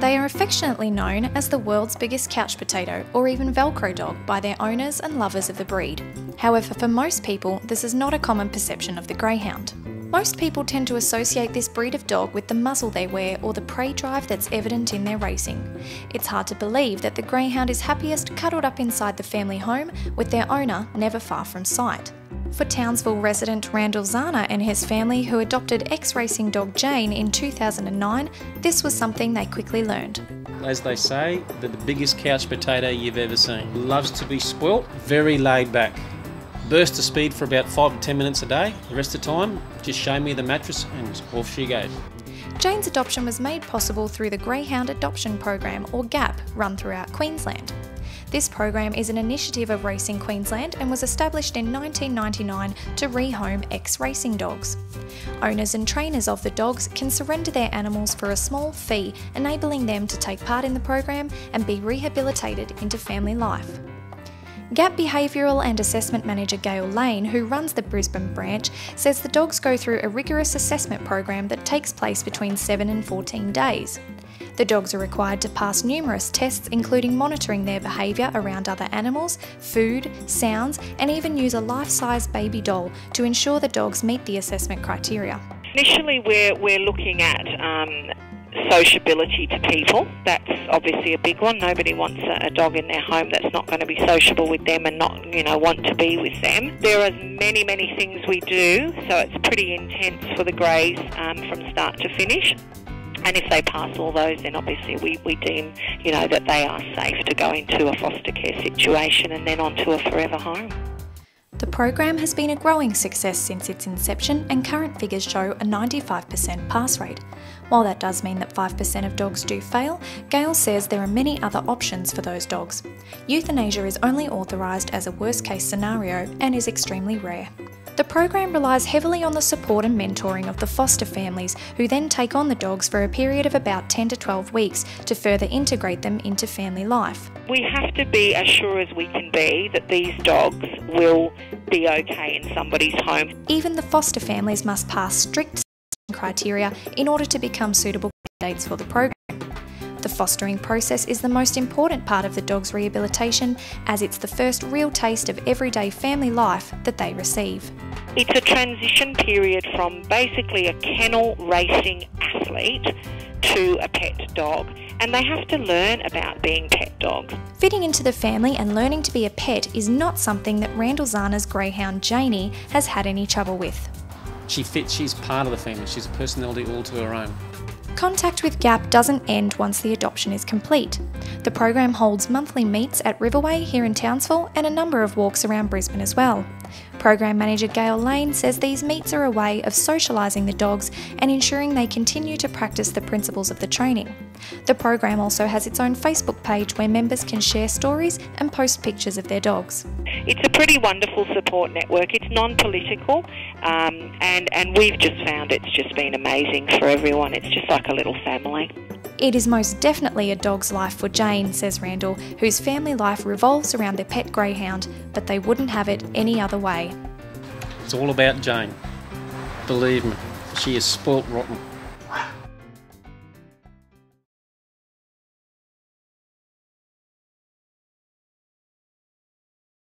They are affectionately known as the world's biggest couch potato or even Velcro dog by their owners and lovers of the breed. However, for most people, this is not a common perception of the Greyhound. Most people tend to associate this breed of dog with the muzzle they wear or the prey drive that's evident in their racing. It's hard to believe that the Greyhound is happiest cuddled up inside the family home with their owner never far from sight. For Townsville resident Randall Zana and his family, who adopted ex-racing dog Jane in 2009, this was something they quickly learned. As they say, they're the biggest couch potato you've ever seen. Loves to be spoilt, very laid back. Burst of speed for about 5 to 10 minutes a day. The rest of the time, just show me the mattress and off she goes. Jane's adoption was made possible through the Greyhound Adoption Program, or GAP, run throughout Queensland. This program is an initiative of Racing Queensland and was established in 1999 to rehome ex-racing dogs. Owners and trainers of the dogs can surrender their animals for a small fee, enabling them to take part in the program and be rehabilitated into family life. GAP Behavioural and Assessment Manager Gail Lane, who runs the Brisbane branch, says the dogs go through a rigorous assessment program that takes place between 7 and 14 days. The dogs are required to pass numerous tests, including monitoring their behaviour around other animals, food, sounds, and even use a life-size baby doll to ensure the dogs meet the assessment criteria. Initially, we're looking at sociability to people. That's obviously a big one. Nobody wants a dog in their home that's not going to be sociable with them and not, want to be with them. There are many things we do, so it's pretty intense for the greys from start to finish. And if they pass all those, then obviously we deem, that they are safe to go into a foster care situation and then onto a forever home. The program has been a growing success since its inception, and current figures show a 95% pass rate. While that does mean that 5% of dogs do fail, Gail says there are many other options for those dogs. Euthanasia is only authorised as a worst-case scenario and is extremely rare. The program relies heavily on the support and mentoring of the foster families, who then take on the dogs for a period of about 10 to 12 weeks to further integrate them into family life. We have to be as sure as we can be that these dogs will be okay in somebody's home. Even the foster families must pass strict criteria in order to become suitable candidates for the program. The fostering process is the most important part of the dog's rehabilitation, as it's the first real taste of everyday family life that they receive. It's a transition period from basically a kennel racing athlete to a pet dog, and they have to learn about being pet dogs. Fitting into the family and learning to be a pet is not something that Randall Zana's Greyhound Janie has had any trouble with. She fits, she's part of the family, she's a personality all to her own. Contact with GAP doesn't end once the adoption is complete. The program holds monthly meets at Riverway here in Townsville and a number of walks around Brisbane as well. Program Manager Gail Lane says these meets are a way of socialising the dogs and ensuring they continue to practice the principles of the training. The program also has its own Facebook page where members can share stories and post pictures of their dogs. It's a pretty wonderful support network. It's non-political, and we've just found it's just been amazing for everyone. It's just like a little family. It is most definitely a dog's life for Jane, says Randall, whose family life revolves around their pet Greyhound, but they wouldn't have it any other way. It's all about Jane. Believe me, she is spoilt rotten.